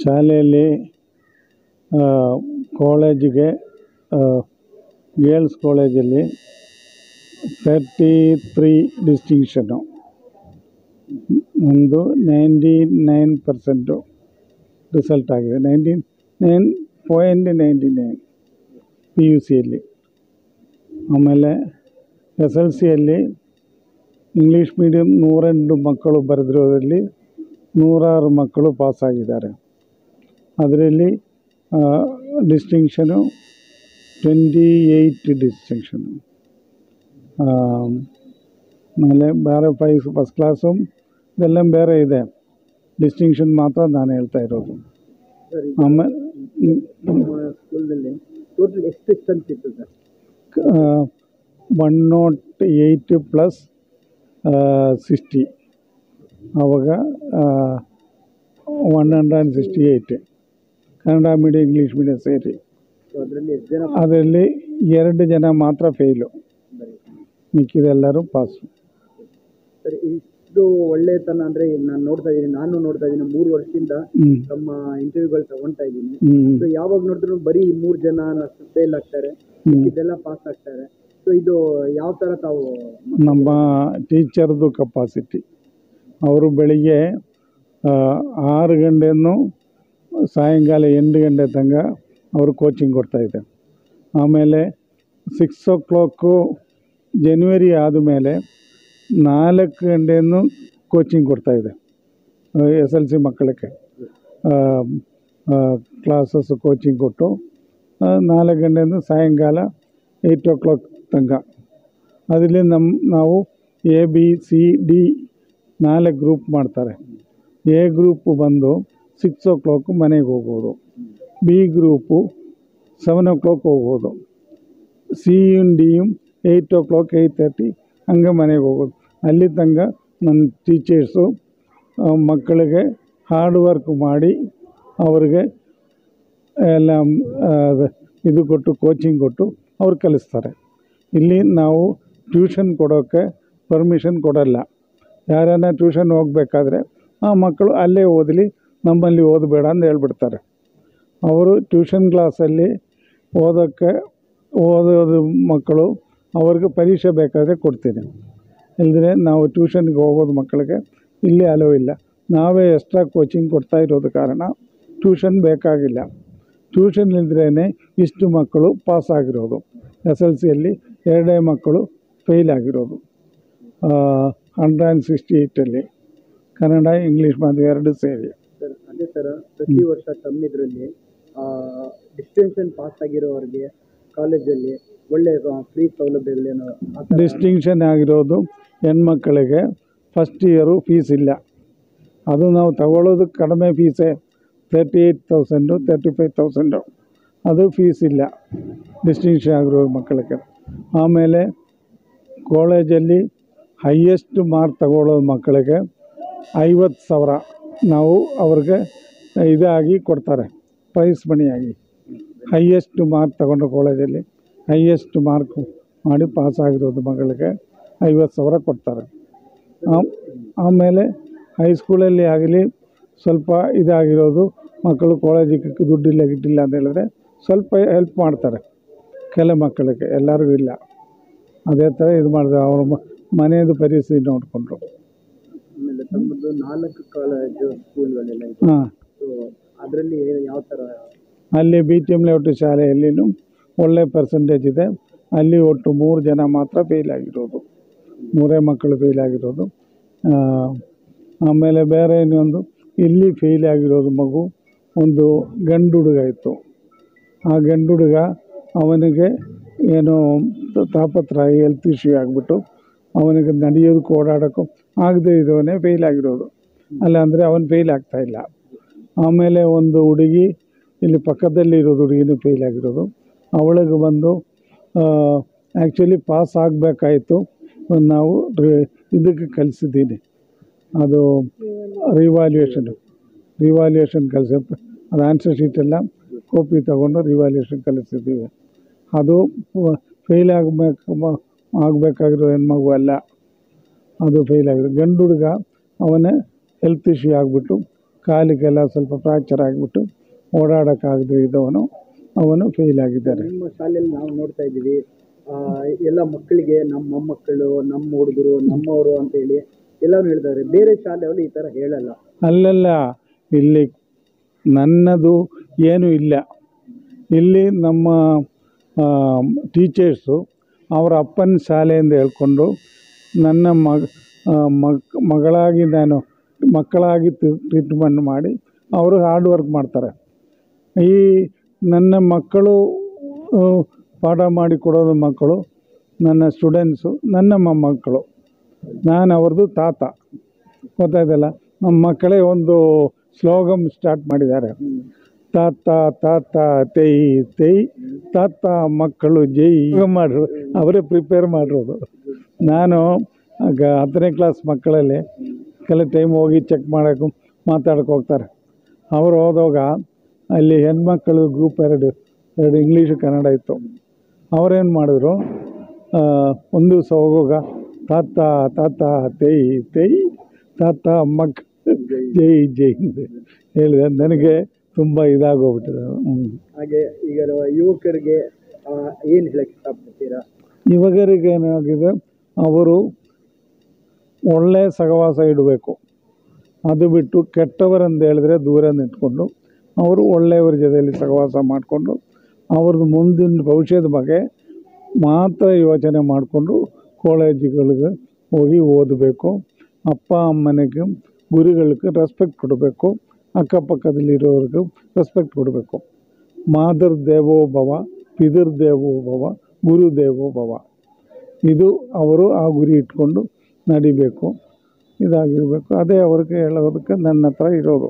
ಶಾಲೆಯಲ್ಲಿ ಕಾಲೇಜಿಗೆ ಗರ್ಲ್ಸ್ ಕಾಲೇಜಲ್ಲಿ 33 ಡಿಸ್ಟಿಂಕ್ಷನ್ನು, ಒಂದು 99% ರಿಸಲ್ಟ್ ಆಗಿದೆ. 99.99 PUCಯಲ್ಲಿ. ಆಮೇಲೆ SLCಯಲ್ಲಿ ಇಂಗ್ಲೀಷ್ ಮೀಡಿಯಮ್ 102 ಮಕ್ಕಳು ಬರೆದಿರೋದ್ರಲ್ಲಿ 106 ಮಕ್ಕಳು ಪಾಸಾಗಿದ್ದಾರೆ. ಅದರಲ್ಲಿ ಡಿಸ್ಟಿಂಕ್ಷನು 28 ಡಿಸ್ಟಿಂಕ್ಷನು. ಆಮೇಲೆ ಬೇರೆ ಫಸ್ಟ್ ಕ್ಲಾಸು ಇದೆಲ್ಲ ಬೇರೆ ಇದೆ, ಡಿಸ್ಟಿಂಕ್ಷನ್ ಮಾತ್ರ ನಾನು ಹೇಳ್ತಾ ಇರೋದು. ಆಮೇಲೆ ಸ್ಕೂಲಲ್ಲಿ ಟೋಟಲ್ ಎಷ್ಟು ಸ್ಟ್ರೆಂತ್ ಇತ್ತು ಸರ್? 108 ಪ್ಲಸ್ 60, ಆವಾಗ 168 ಕನ್ನಡ ಮೀಡಿಯಂ ಇಂಗ್ಲೀಷ್ ಮೀಡಿಯಂ ಸೇರಿ. ಅದರಲ್ಲಿ 2 ಜನ ಮಾತ್ರ ಫೇಲು, ಮಿಕ್ಕಿದೆಲ್ಲರೂ ಪಾಸು. ಸರಿ, ಇಷ್ಟು ಒಳ್ಳೆತನ ಅಂದರೆ ನಾನು ನೋಡ್ತಾ ಇದ್ದೀನಿ 3 ವರ್ಷದಿಂದ ನಮ್ಮ ಇಂಟರ್ವ್ಯೂಗಳು ತಗೊಳ್ತಾ ಇದ್ದೀನಿ. ಸೊ ಯಾವಾಗ ನೋಡಿದ್ರು ಬರೀ 3 ಜನ ಫೇಲ್ ಆಗ್ತಾರೆ, ಇದೆಲ್ಲ ಪಾಸ್ ಆಗ್ತಾರೆ. ಸೊ ಇದು ಯಾವ ಥರ ತಾವು? ನಮ್ಮ ಟೀಚರ್ದು ಕೆಪಾಸಿಟಿ. ಅವರು ಬೆಳಿಗ್ಗೆ 6 ಗಂಟೆಯನ್ನು ಸಾಯಂಕಾಲ 8 ಗಂಟೆ ತನಕ ಅವರು ಕೋಚಿಂಗ್ ಕೊಡ್ತಾಯಿದ್ದೆ. ಆಮೇಲೆ 6 o'clock ಜನವರಿ ಆದಮೇಲೆ 4 ಗಂಟೆಯನ್ನು ಕೋಚಿಂಗ್ ಕೊಡ್ತಾಯಿದ್ದೆ. SLC ಮಕ್ಕಳಿಗೆ ಕ್ಲಾಸಸ್ ಕೋಚಿಂಗ್ ಕೊಟ್ಟು 4 ಗಂಟೆಯಿಂದ ಸಾಯಂಕಾಲ 8 o'clock ತನಕ. ಅದರಲ್ಲಿ ನಾವು ABCD 4 ಗ್ರೂಪ್ ಮಾಡ್ತಾರೆ. A ಗ್ರೂಪು ಬಂದು 6 o'clock ಮನೆಗೆ ಹೋಗ್ಬೋದು, B ಗ್ರೂಪು 7 o'clock ಹೋಗ್ಬೋದು, C D 8 o'clock 8:30 ಹಂಗೆ ಮನೆಗೆ ಹೋಗೋದು. ಅಲ್ಲಿ ತನಕ ನನ್ನ ಟೀಚರ್ಸು ಮಕ್ಕಳಿಗೆ ಹಾರ್ಡ್ ವರ್ಕ್ ಮಾಡಿ ಅವ್ರಿಗೆ ಎಲ್ಲ ಇದು ಕೊಟ್ಟು ಕೋಚಿಂಗ್ ಕೊಟ್ಟು ಅವ್ರು ಕಲಿಸ್ತಾರೆ. ಇಲ್ಲಿ ನಾವು ಟ್ಯೂಷನ್ ಕೊಡೋಕ್ಕೆ ಪರ್ಮಿಷನ್ ಕೊಡಲ್ಲ. ಯಾರನ್ನ ಟ್ಯೂಷನ್ ಹೋಗಬೇಕಾದ್ರೆ ಆ ಮಕ್ಕಳು ಅಲ್ಲೇ ಓದಲಿ, ನಮ್ಮಲ್ಲಿ ಓದಬೇಡ ಅಂತ ಹೇಳ್ಬಿಡ್ತಾರೆ. ಅವರು ಟ್ಯೂಷನ್ ಕ್ಲಾಸಲ್ಲಿ ಓದೋದು ಮಕ್ಕಳು ಅವ್ರಿಗೆ ಪರೀಕ್ಷೆ ಬೇಕಾದರೆ ಕೊಡ್ತೀನಿ. ಇಲ್ಲದ್ರೆ ನಾವು ಟ್ಯೂಷನ್ಗೆ ಹೋಗೋದು ಮಕ್ಕಳಿಗೆ ಇಲ್ಲಿ ಅಲೋ ಇಲ್ಲ. ನಾವೇ ಎಕ್ಸ್ಟ್ರಾ ಕೋಚಿಂಗ್ ಕೊಡ್ತಾ ಇರೋದು ಕಾರಣ ಟ್ಯೂಷನ್ ಬೇಕಾಗಿಲ್ಲ. ಟ್ಯೂಷನ್ ಇಲ್ಲದ್ರೇ ಇಷ್ಟು ಮಕ್ಕಳು ಪಾಸ್ ಆಗಿರೋದು. SLCಯಲ್ಲಿ 2 ಮಕ್ಕಳು ಫೇಲ್ ಆಗಿರೋದು. 168 ಕನ್ನಡ ಇಂಗ್ಲೀಷ್ ಮಾಧ್ಯಮ 2 ಸೇರಿ. ಸರ್ ಅದೇ ಥರ ಪ್ರತಿ ವರ್ಷ ತಮ್ಮಿದ್ರಲ್ಲಿ ಡಿಸ್ಟಿಂಕ್ಷನ್ ಪಾಸ್ ಆಗಿರೋರಿಗೆ ಕಾಲೇಜಲ್ಲಿ ಒಳ್ಳೆ ಫ್ರೀ ಸೌಲಭ್ಯಗಳೇನು? ಡಿಸ್ಟಿಂಕ್ಷನ್ ಆಗಿರೋದು ಹೆಣ್ಮಕ್ಕಳಿಗೆ ಫಸ್ಟ್ ಇಯರು ಫೀಸ್ ಇಲ್ಲ. ಅದು ನಾವು ತಗೊಳ್ಳೋದು ಕಡಿಮೆ ಫೀಸೇ, 38,000 35,000. ಅದು ಫೀಸ್ ಇಲ್ಲ ಡಿಸ್ಟಿಂಕ್ಷನ್ ಆಗಿರೋ ಮಕ್ಕಳಿಗೆ. ಆಮೇಲೆ ಕಾಲೇಜಲ್ಲಿ ಹೈಯೆಸ್ಟ್ ಮಾರ್ಕ್ ತಗೊಳ್ಳೋ ಮಕ್ಕಳಿಗೆ 50,000 ನಾವು ಅವ್ರಿಗೆ ಇದಾಗಿ ಕೊಡ್ತಾರೆ, ಪ್ರೈಸ್ ಮಣಿಯಾಗಿ. ಹೈಯೆಸ್ಟ್ ಮಾರ್ಕ್ ತಗೊಂಡು ಕಾಲೇಜಲ್ಲಿ ಹೈಯೆಸ್ಟ್ ಮಾರ್ಕ್ ಮಾಡಿ ಪಾಸ್ ಆಗಿರೋದು ಮಕ್ಕಳಿಗೆ 50,000 ಕೊಡ್ತಾರೆ. ಆಮೇಲೆ ಹೈಸ್ಕೂಲಲ್ಲಿ ಆಗಲಿ ಸ್ವಲ್ಪ ಇದಾಗಿರೋದು ಮಕ್ಕಳು ಕಾಲೇಜಿಗೆ ದುಡ್ಡಿಲ್ಲ ಗಿಡ್ಡಿಲ್ಲ ಅಂತ ಹೇಳಿದ್ರೆ ಸ್ವಲ್ಪ ಹೆಲ್ಪ್ ಮಾಡ್ತಾರೆ ಕೆಲವು ಮಕ್ಕಳಿಗೆ, ಎಲ್ಲರಿಗೂ ಇಲ್ಲ. ಅದೇ ಥರ ಇದು ಮಾಡಿದ್ರೆ ಅವ್ರ ಮನೆಯದು ಪರಿಸ್ಥಿತಿ ನೋಡಿಕೊಂಡ್ರು. ಆಮೇಲೆ ತಮ್ಮದು 4 ಕಾಲೇಜು ಸ್ಕೂಲ್ಗಳೆಲ್ಲ ಇದೆ. ಸೊ ಅದರಲ್ಲಿ ಯಾವ ಥರ? ಅಲ್ಲಿ BTM ಲೇಔಟ್ ಶಾಲೆಯಲ್ಲಿನೂ ಒಳ್ಳೆ ಪರ್ಸೆಂಟೇಜ್ ಇದೆ. ಅಲ್ಲಿ ಒಟ್ಟು 3 ಜನ ಮಾತ್ರ ಫೇಲ್ ಆಗಿರೋದು, 3 ಮಕ್ಕಳು ಫೇಲ್ ಆಗಿರೋದು. ಆಮೇಲೆ ಬೇರೆ ಇನ್ನೊಂದು ಇಲ್ಲಿ ಫೇಲ್ ಆಗಿರೋದು ಮಗು ಒಂದು ಗಂಡು ಹುಡುಗ ಇತ್ತು. ಆ ಗಂಡು ಹುಡುಗ ಅವನಿಗೆ ಏನೋ ತಾಪತ್ರಯ ಹೆಲ್ತ್ ಇಶ್ಯೂ ಆಗಿಬಿಟ್ಟು ಅವನಿಗೆ ನಡೆಯೋದಕ್ಕೂ ಓಡಾಡೋಕ್ಕೂ ಆಗದೇ ಇರೋನೇ ಫೇಲ್ ಆಗಿರೋದು. ಅಲ್ಲ ಅಂದರೆ ಅವನು ಫೇಲ್ ಆಗ್ತಾಯಿಲ್ಲ. ಆಮೇಲೆ ಒಂದು ಹುಡುಗಿ ಇಲ್ಲಿ ಪಕ್ಕದಲ್ಲಿ ಇರೋದು ಹುಡುಗಿನೂ ಫೇಲ್ ಆಗಿರೋದು. ಅವಳಿಗೆ ಬಂದು ಆ್ಯಕ್ಚುಲಿ ಪಾಸ್ ಆಗಬೇಕಾಯಿತು, ನಾವು ಇದಕ್ಕೆ ಕಲಿಸಿದ್ದೀನಿ, ಅದು ರಿವಾಲ್ಯೂಷನ್ ಕಲಿಸಿ ಅದು ಆನ್ಸರ್ ಶೀಟೆಲ್ಲ ಕಾಪಿ ತಗೊಂಡು ರಿವಾಲ್ಯೂಷನ್ ಕಲಿಸಿದ್ದೀವಿ. ಅದು ಫೇಲ್ ಆಗಬೇಕಾಗಿರೋ ಹೆಣ್ಮಗು ಅಲ್ಲ, ಅದು ಫೇಲ್ ಆಗಿದೆ. ಗಂಡು ಹುಡುಗ ಅವನೇ ಹೆಲ್ತ್ ಇಶ್ಯೂ ಆಗಿಬಿಟ್ಟು ಕಾಲಿಗೆಲ್ಲ ಸ್ವಲ್ಪ ಫ್ರ್ಯಾಕ್ಚರ್ ಆಗಿಬಿಟ್ಟು ಓಡಾಡೋಕ್ಕಾಗದೇ ಇದ್ದವನು ಅವನು ಫೇಲ್ ಆಗಿದ್ದಾರೆ. ನಿಮ್ಮ ಶಾಲೆಯಲ್ಲಿ ನಾವು ನೋಡ್ತಾ ಇದ್ದೀವಿ ಎಲ್ಲ ಮಕ್ಕಳಿಗೆ ನಮ್ಮ ಮೊಮ್ಮಕ್ಕಳು, ನಮ್ಮ ಹುಡುಗರು, ನಮ್ಮವರು ಅಂತೇಳಿ ಎಲ್ಲರೂ ಹೇಳ್ತಾರೆ. ಬೇರೆ ಶಾಲೆಯಲ್ಲಿ ಈ ಥರ ಹೇಳಲ್ಲ. ಅಲ್ಲೆಲ್ಲ ಇಲ್ಲಿ ನನ್ನದು ಏನೂ ಇಲ್ಲ. ಇಲ್ಲಿ ನಮ್ಮ ಟೀಚರ್ಸು ಅವರ ಅಪ್ಪನ ಶಾಲೆಯಿಂದ ಹೇಳ್ಕೊಂಡು ನನ್ನ ಮಗಳಾಗಿ ನಾನು ಮಕ್ಕಳಾಗಿ ಟ್ರೀಟ್ಮೆಂಟ್ ಮಾಡಿ ಅವರು ಹಾರ್ಡ್ ವರ್ಕ್ ಮಾಡ್ತಾರೆ. ಈ ನನ್ನ ಮಕ್ಕಳು ಪಾಠ ಮಾಡಿಕೊಡೋದು ಮಕ್ಕಳು, ನನ್ನ ಸ್ಟೂಡೆಂಟ್ಸು, ನನ್ನ ಮೊಮ್ಮಕ್ಕಳು. ನಾನು ಅವ್ರದ್ದು ತಾತ. ಗೊತ್ತಾಯ್ತಲ್ಲ, ನಮ್ಮ ಮಕ್ಕಳೇ ಒಂದು ಸ್ಲೋಗನ್ ಸ್ಟಾರ್ಟ್ ಮಾಡಿದ್ದಾರೆ. ತಾತ ತಾತ ತೈ ತೈ ತಾತ ಮಕ್ಕಳು ಜೈ ಮಾಡಿರು, ಅವರೇ ಪ್ರಿಪೇರ್ ಮಾಡಿರೋದು. ನಾನು ಆಗ 10ನೇ ಕ್ಲಾಸ್ ಮಕ್ಕಳಲ್ಲಿ ಕೆಲವು ಟೈಮ್ ಹೋಗಿ ಚೆಕ್ ಮಾಡೋಕ್ಕೂ ಮಾತಾಡೋಕೆ ಹೋಗ್ತಾರೆ. ಅವರು ಹೋದಾಗ ಅಲ್ಲಿ ಹೆಣ್ಮಕ್ಕಳು ಗ್ರೂಪ್ ಎರಡು ಇಂಗ್ಲೀಷು ಕನ್ನಡ ಇತ್ತು. ಅವರೇನು ಮಾಡಿದ್ರು, ಒಂದು ದಿವಸ ಹೋಗುವಾಗ ತಾತ ತಾತ ತೈ ತೈ ತಾತ ಮಕ್ಕಳು ಜೈ ಜೈ ಅಂತ ಹೇಳಿದೆ. ನನಗೆ ತುಂಬ ಇದಾಗೋಗ್ಬಿಟ್ಟಿದೆ. ಹಾಗೆ ಈಗ ಯುವಕರಿಗೆ ಏನು ಹೇಳಕ್ಕೆ ಇಷ್ಟಪಡ್ತೀರಾ? ಯುವಕರಿಗೆ ಏನಾಗಿದೆ, ಅವರು ಒಳ್ಳೆಯ ಸಹವಾಸ ಇಡಬೇಕು. ಅದು ಬಿಟ್ಟು ಕೆಟ್ಟವರಂತ ಹೇಳಿದ್ರೆ ದೂರ ನಿಂತ್ಕೊಂಡು ಅವರು ಒಳ್ಳೆಯವರ ಜೊತೆಯಲ್ಲಿ ಸಹವಾಸ ಮಾಡಿಕೊಂಡು ಅವ್ರದ್ದು ಮುಂದಿನ ಭವಿಷ್ಯದ ಬಗ್ಗೆ ಮಾತ್ರ ಯೋಚನೆ ಮಾಡಿಕೊಂಡು ಕಾಲೇಜುಗಳಿಗೆ ಹೋಗಿ ಓದಬೇಕು. ಅಪ್ಪ ಅಮ್ಮನಿಗೆ ಗುರುಗಳಿಗೆ ರೆಸ್ಪೆಕ್ಟ್ ಕೊಡಬೇಕು. ಅಕ್ಕಪಕ್ಕದಲ್ಲಿರೋರಿಗೂ ರೆಸ್ಪೆಕ್ಟ್ ಕೊಡಬೇಕು. ಮಾತೃ ದೇವೋ ಭವ, ಪಿತೃ ದೇವೋ ಭವ, ಗುರು ದೇವೋ ಭವ. ಇದು ಅವರು ಆ ಗುರಿ ಇಟ್ಕೊಂಡು ನಡಿಬೇಕು. ಇದಾಗಿರಬೇಕು. ಅದೇ ಅವ್ರಿಗೆ ಹೇಳೋದಕ್ಕೆ ನನ್ನ ಹತ್ರ ಇರೋದು.